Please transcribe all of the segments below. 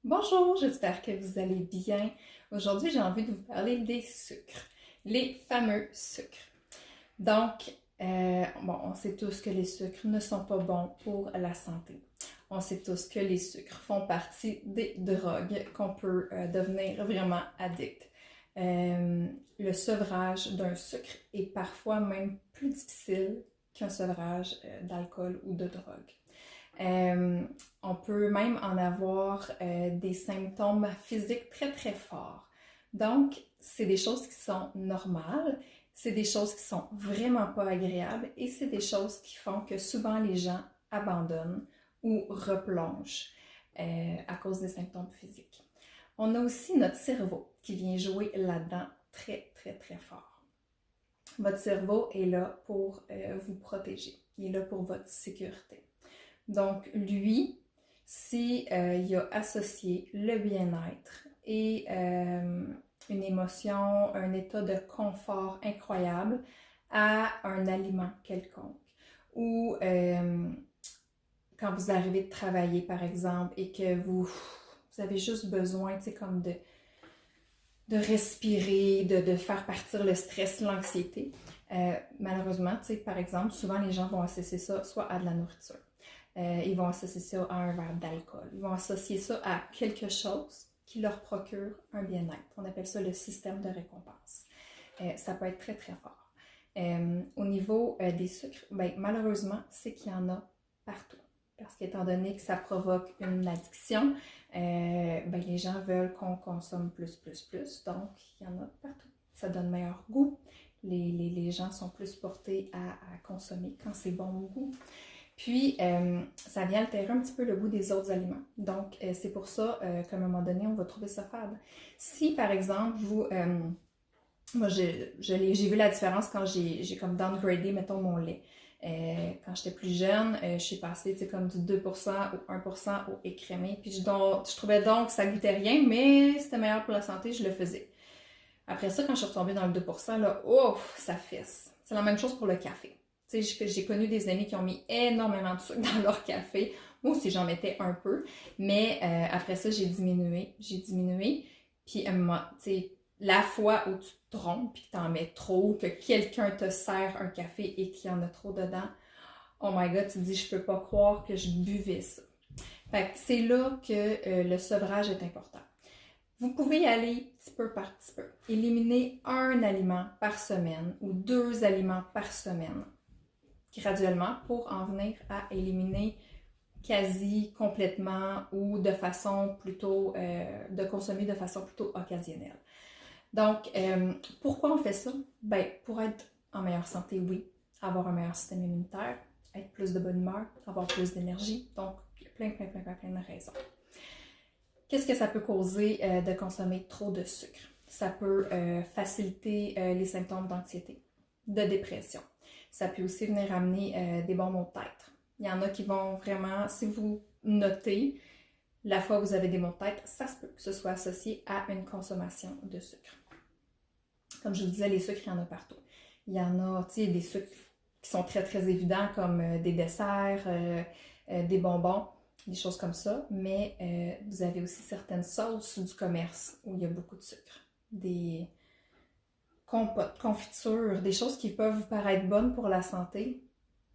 Bonjour, j'espère que vous allez bien. Aujourd'hui, j'ai envie de vous parler des sucres, les fameux sucres. Donc, on sait tous que les sucres ne sont pas bons pour la santé. On sait tous que les sucres font partie des drogues qu'on peut devenir vraiment addict. Le sevrage d'un sucre est parfois même plus difficile qu'un sevrage d'alcool ou de drogue. Euh, on peut même en avoir des symptômes physiques très très forts. Donc, c'est des choses qui sont normales, c'est des choses qui sont vraiment pas agréables et c'est des choses qui font que souvent les gens abandonnent ou replongent à cause des symptômes physiques. On a aussi notre cerveau qui vient jouer là-dedans très très très fort. Votre cerveau est là pour vous protéger, il est là pour votre sécurité. Donc, lui, si il a associé le bien-être et une émotion, un état de confort incroyable à un aliment quelconque. Ou quand vous arrivez de travailler, par exemple, et que vous avez juste besoin, tu sais, comme de respirer, de faire partir le stress, l'anxiété. Malheureusement, tu sais, par exemple, souvent les gens vont associer ça soit à de la nourriture. Ils vont associer ça à un verre d'alcool. Ils vont associer ça à quelque chose qui leur procure un bien-être. On appelle ça le système de récompense. Ça peut être très, très fort. Au niveau des sucres, ben, malheureusement, c'est qu'il y en a partout. Parce qu'étant donné que ça provoque une addiction, ben, les gens veulent qu'on consomme plus. Donc, il y en a partout. Ça donne meilleur goût. Les gens sont plus portés à consommer quand c'est bon au goût. Puis, ça vient altérer un petit peu le goût des autres aliments. Donc, c'est pour ça qu'à un moment donné, on va trouver ça fade. Si, par exemple, vous... moi, j'ai vu la différence quand j'ai comme downgradé, mettons, mon lait. Quand j'étais plus jeune, je suis passée, tu sais, comme du 2% au 1% au écrémé. Puis je trouvais donc que ça goûtait rien, mais c'était meilleur pour la santé, je le faisais. Après ça, quand je suis retombée dans le 2%, là, ouf, ça fesse. C'est la même chose pour le café. Tu sais, j'ai connu des amis qui ont mis énormément de sucre dans leur café. Moi aussi, j'en mettais un peu. Mais après ça, j'ai diminué. Puis, tu sais, la fois où tu te trompes puis que t'en mets trop, que quelqu'un te sert un café et qu'il y en a trop dedans, oh my god, tu te dis, je peux pas croire que je buvais ça. Fait que c'est là que le sevrage est important. Vous pouvez y aller petit peu par petit peu. Éliminer un aliment par semaine ou 2 aliments par semaine graduellement pour en venir à éliminer quasi complètement ou de façon plutôt, de consommer de façon plutôt occasionnelle. Donc, pourquoi on fait ça? Ben, pour être en meilleure santé, oui. Avoir un meilleur système immunitaire, être plus de bonne humeur, avoir plus d'énergie. Donc, il y a plein de raisons. Qu'est-ce que ça peut causer de consommer trop de sucre? Ça peut faciliter les symptômes d'anxiété, de dépression. Ça peut aussi venir amener des bons maux de tête. Il y en a qui vont vraiment, si vous notez, la fois où vous avez des maux de tête, ça se peut que ce soit associé à une consommation de sucre. Comme je vous disais, les sucres, il y en a partout. Il y en a, tu sais, des sucres qui sont très, très évidents comme des desserts, des bonbons, des choses comme ça. Mais vous avez aussi certaines sauces du commerce où il y a beaucoup de sucre. Des compotes, confitures, des choses qui peuvent vous paraître bonnes pour la santé,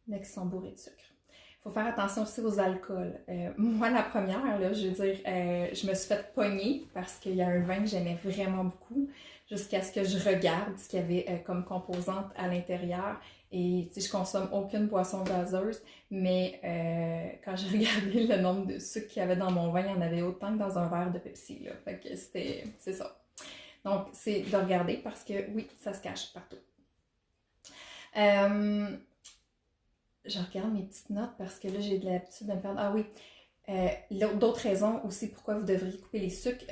mais qui sont bourrées de sucre. Il faut faire attention aussi aux alcools. Moi, la première, là, je veux dire, je me suis fait pogner parce qu'il y a un vin que j'aimais vraiment beaucoup jusqu'à ce que je regarde ce qu'il y avait comme composante à l'intérieur. Et tu sais, je consomme aucune boisson gazeuse, mais quand j'ai regardé le nombre de sucre qu'il y avait dans mon vin, il y en avait autant que dans un verre de Pepsi. Là. Fait que c'est ça. Donc, c'est de regarder parce que oui, ça se cache partout. Je regarde mes petites notes parce que là, j'ai de l'habitude de me perdre. Ah oui, d'autres raisons aussi pourquoi vous devriez couper les sucres.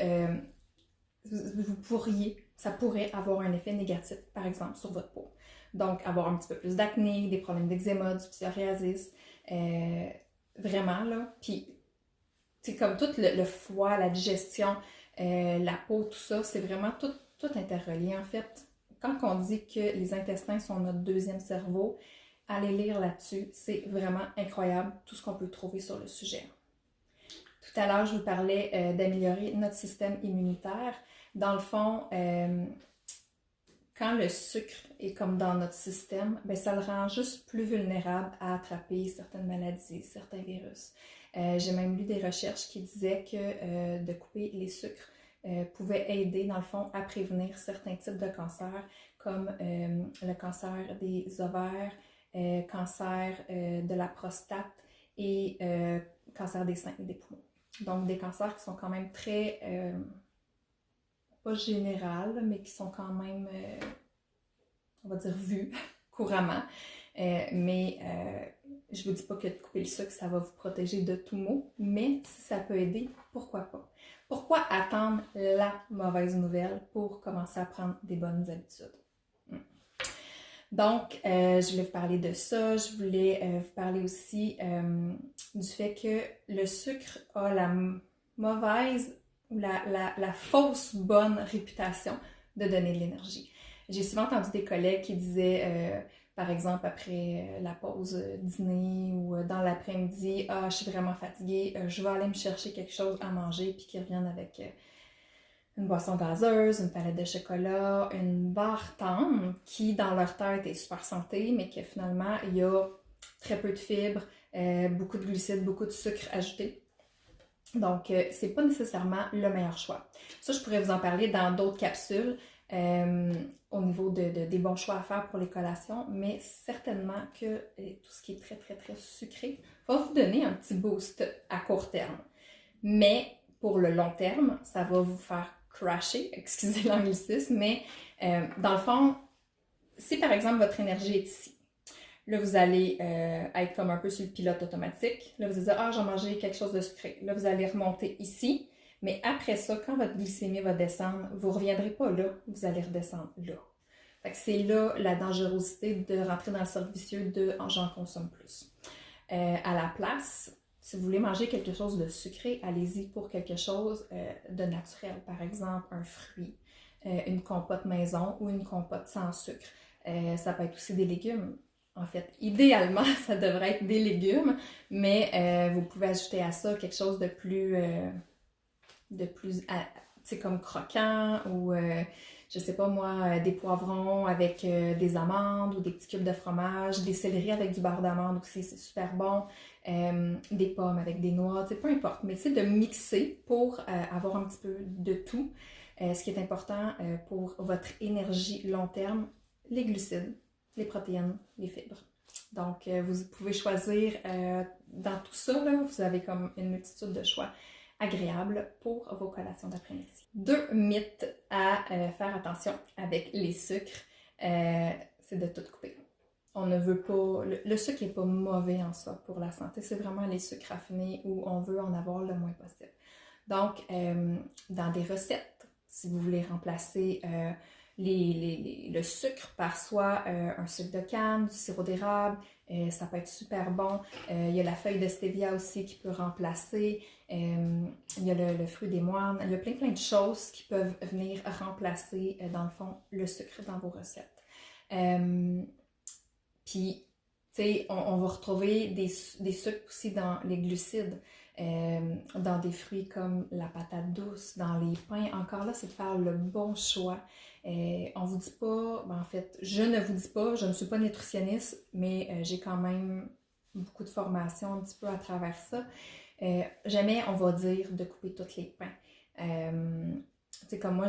Vous pourriez, ça pourrait avoir un effet négatif, par exemple, sur votre peau. Donc, avoir un petit peu plus d'acné, des problèmes d'eczéma, du psoriasis. Vraiment, là. Puis, c'est comme tout le foie, la digestion, la peau, tout ça, c'est vraiment tout interrelié. En fait, quand on dit que les intestins sont notre deuxième cerveau, allez lire là-dessus. C'est vraiment incroyable tout ce qu'on peut trouver sur le sujet. Tout Tout à l'heure, je vous parlais d'améliorer notre système immunitaire. Dans le fond, quand le sucre est comme dans notre système, ben ça le rend juste plus vulnérable à attraper certaines maladies, certains virus. J'ai même lu des recherches qui disaient que de couper les sucres pouvait aider, dans le fond, à prévenir certains types de cancers, comme le cancer des ovaires, cancer de la prostate et cancer des seins et des poumons. Donc, des cancers qui sont quand même très, pas générales, mais qui sont quand même, on va dire, vus couramment. Mais je ne vous dis pas que de couper le sucre, ça va vous protéger de tout maux, mais si ça peut aider, pourquoi pas? Pourquoi attendre la mauvaise nouvelle pour commencer à prendre des bonnes habitudes? Donc, je voulais vous parler de ça. Je voulais vous parler aussi du fait que le sucre a la mauvaise ou la fausse bonne réputation de donner de l'énergie. J'ai souvent entendu des collègues qui disaient, par exemple, après la pause dîner ou dans l'après-midi, « Ah, je suis vraiment fatiguée, je vais aller me chercher quelque chose à manger », puis qu'ils reviennent avec une boisson gazeuse, une palette de chocolat, une barre tendre qui, dans leur tête, est super santé, mais que finalement, il y a très peu de fibres, beaucoup de glucides, beaucoup de sucre ajouté. Donc, c'est pas nécessairement le meilleur choix. Ça, je pourrais vous en parler dans d'autres capsules au niveau des bons choix à faire pour les collations, mais certainement que tout ce qui est très, très, très sucré va vous donner un petit boost à court terme. Mais pour le long terme, ça va vous faire crasher, excusez l'anglicisme, mais dans le fond, si par exemple votre énergie est ici, là vous allez être comme un peu sur le pilote automatique, là vous allez dire « Ah, j'ai mangé quelque chose de sucré », là vous allez remonter ici, mais après ça, quand votre glycémie va descendre, vous ne reviendrez pas là, vous allez redescendre là. Fait que c'est là la dangerosité de rentrer dans le cercle vicieux de « j'en consomme plus ». À la place, si vous voulez manger quelque chose de sucré, allez-y pour quelque chose de naturel. Par exemple, un fruit, une compote maison ou une compote sans sucre. Ça peut être aussi des légumes. En fait, idéalement, ça devrait être des légumes, mais vous pouvez ajouter à ça quelque chose de plus tu sais, comme croquant ou je sais pas moi, des poivrons avec des amandes ou des petits cubes de fromage, des céleris avec du beurre d'amande aussi, c'est super bon, des pommes avec des noix, tu sais, peu importe, mais tu sais, de mixer pour avoir un petit peu de tout. Ce qui est important pour votre énergie long terme, les glucides, les protéines, les fibres. Donc, vous pouvez choisir dans tout ça, là, vous avez comme une multitude de choix agréable pour vos collations d'après-midi. 2 mythes à faire attention avec les sucres, c'est de tout couper. On ne veut pas... Le sucre n'est pas mauvais en soi pour la santé, c'est vraiment les sucres raffinés où on veut en avoir le moins possible. Donc, dans des recettes, si vous voulez remplacer le sucre par soit un sucre de canne, du sirop d'érable, ça peut être super bon. Il y a la feuille de stevia aussi qui peut remplacer. Il y a le fruit des moines. Il y a plein de choses qui peuvent venir remplacer, dans le fond, le sucre dans vos recettes. Puis, tu sais, on va retrouver des sucres aussi dans les glucides. Dans des fruits comme la patate douce, dans les pains. Encore là, c'est de faire le bon choix. On vous dit pas, en fait, je ne vous dis pas, je ne suis pas nutritionniste, mais j'ai quand même beaucoup de formation un petit peu à travers ça. Jamais on va dire de couper tous les pains. Tu sais, comme moi,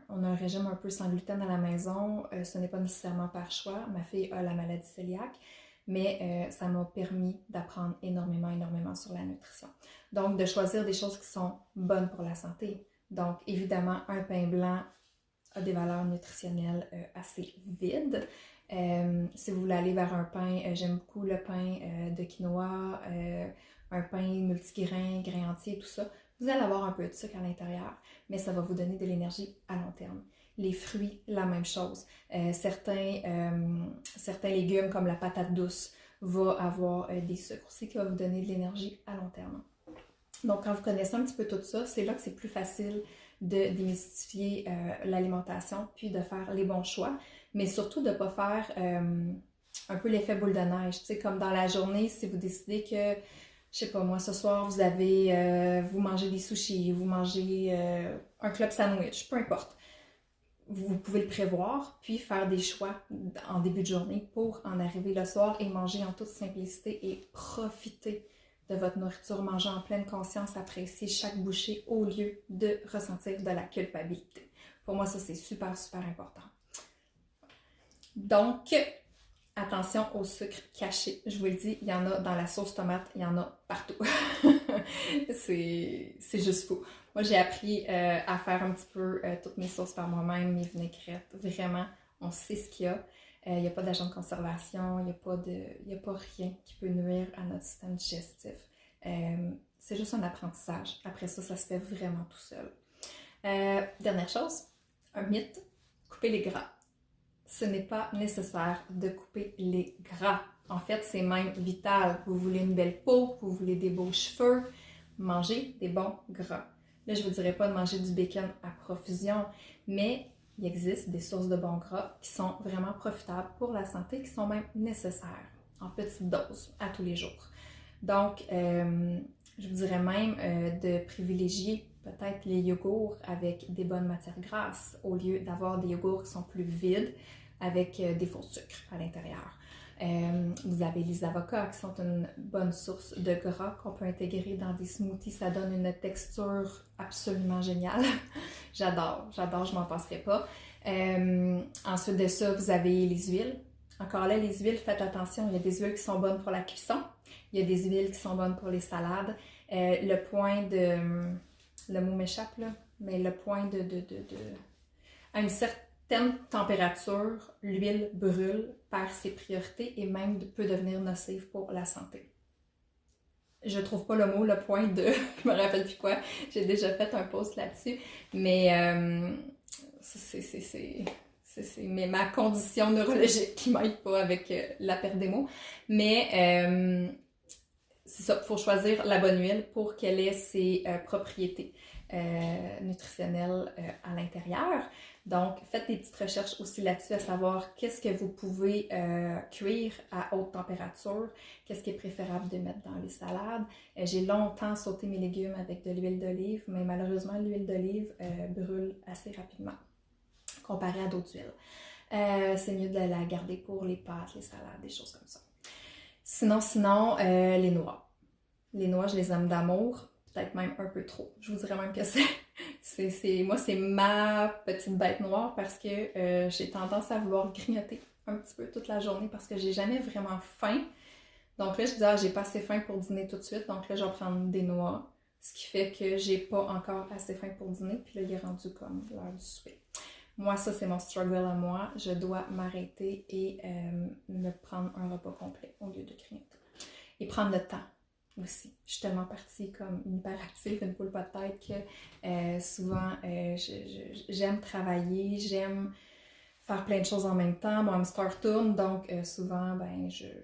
on a un régime un peu sans gluten à la maison. Ce n'est pas nécessairement par choix. Ma fille a la maladie cœliaque. Mais ça m'a permis d'apprendre énormément sur la nutrition. Donc, de choisir des choses qui sont bonnes pour la santé. Donc, évidemment, un pain blanc a des valeurs nutritionnelles assez vides. Si vous voulez aller vers un pain, j'aime beaucoup le pain de quinoa, un pain multigrain, grain entier, tout ça. Vous allez avoir un peu de sucre à l'intérieur, mais ça va vous donner de l'énergie à long terme. Les fruits, la même chose. Certains légumes comme la patate douce vont avoir des sucres aussi qui vont vous donner de l'énergie à long terme. Donc, quand vous connaissez un petit peu tout ça, c'est là que c'est plus facile de démystifier l'alimentation puis de faire les bons choix, mais surtout de ne pas faire un peu l'effet boule de neige. Tu sais, comme dans la journée, si vous décidez que je sais pas moi, ce soir vous avez, vous mangez des sushis, vous mangez un club sandwich, peu importe. Vous pouvez le prévoir, puis faire des choix en début de journée pour en arriver le soir et manger en toute simplicité et profiter de votre nourriture, manger en pleine conscience, apprécier chaque bouchée au lieu de ressentir de la culpabilité. Pour moi, ça, c'est super, super important. Donc, attention au sucre caché. Je vous le dis, il y en a dans la sauce tomate, il y en a partout. c'est juste fou. Moi, j'ai appris à faire un petit peu toutes mes sauces par moi-même, mes vinaigrettes. Vraiment, on sait ce qu'il y a. Il n'y a pas d'agent de conservation, il n'y a pas rien qui peut nuire à notre système digestif. C'est juste un apprentissage. Après ça, ça se fait vraiment tout seul. Dernière chose, un mythe, couper les gras. Ce n'est pas nécessaire de couper les gras. En fait, c'est même vital. Vous voulez une belle peau, vous voulez des beaux cheveux, mangez des bons gras. Là, je ne vous dirais pas de manger du bacon à profusion, mais il existe des sources de bons gras qui sont vraiment profitables pour la santé, qui sont même nécessaires en petite dose à tous les jours. Donc, je vous dirais même de privilégier peut-être les yogourts avec des bonnes matières grasses au lieu d'avoir des yogourts qui sont plus vides avec des faux sucres à l'intérieur. Vous avez les avocats qui sont une bonne source de gras qu'on peut intégrer dans des smoothies. Ça donne une texture absolument géniale. J'adore, je m'en passerai pas. Ensuite de ça, vous avez les huiles. Encore là, les huiles, faites attention, il y a des huiles qui sont bonnes pour la cuisson. Il y a des huiles qui sont bonnes pour les salades. Le point de... Le mot m'échappe là, mais le point de... À une certaine température, l'huile brûle, perd ses priorités et même peut devenir nocive pour la santé. Je trouve pas le mot, le point de... je me rappelle plus quoi. J'ai déjà fait un post là-dessus, mais c'est ma condition neurologique qui m'aide pas avec la perte des mots. Mais c'est ça, il faut choisir la bonne huile pour qu'elle ait ses propriétés nutritionnelles à l'intérieur. Donc, faites des petites recherches aussi là-dessus à savoir qu'est-ce que vous pouvez cuire à haute température, qu'est-ce qui est préférable de mettre dans les salades. J'ai longtemps sauté mes légumes avec de l'huile d'olive, mais malheureusement, l'huile d'olive brûle assez rapidement comparé à d'autres huiles. C'est mieux de la garder pour les pâtes, les salades, des choses comme ça. Sinon, les noix. Les noix, je les aime d'amour, peut-être même un peu trop. Je vous dirais même que moi, c'est ma petite bête noire parce que j'ai tendance à vouloir grignoter un petit peu toute la journée parce que j'ai jamais vraiment faim. Donc là, je dis, j'ai pas assez faim pour dîner tout de suite. Donc là, je vais prendre des noix, ce qui fait que j'ai pas encore assez faim pour dîner. Puis là, il est rendu comme l'heure du souper. Moi, ça, c'est mon struggle à moi. Je dois m'arrêter et me prendre un repas complet au lieu de grignoter. Et prendre le temps aussi. Je suis tellement partie comme une hyperactive, une poule pas de tête que souvent, j'aime travailler, j'aime faire plein de choses en même temps. Mon hamster tourne, donc souvent,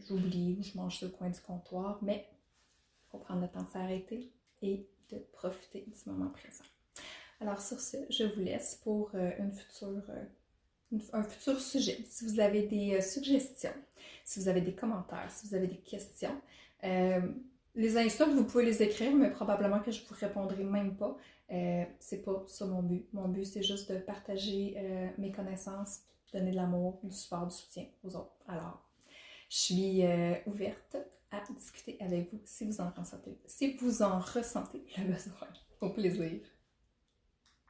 j'oublie ou je mange sur le coin du comptoir. Mais il faut prendre le temps de s'arrêter et de profiter du moment présent. Alors sur ce, je vous laisse pour un futur sujet. Si vous avez des suggestions, si vous avez des commentaires, si vous avez des questions, les insultes, vous pouvez les écrire, mais probablement que je ne vous répondrai même pas. C'est pas ça mon but. Mon but, c'est juste de partager mes connaissances, donner de l'amour, du support, du soutien aux autres. Alors, je suis ouverte à discuter avec vous si vous en ressentez le besoin. Au plaisir.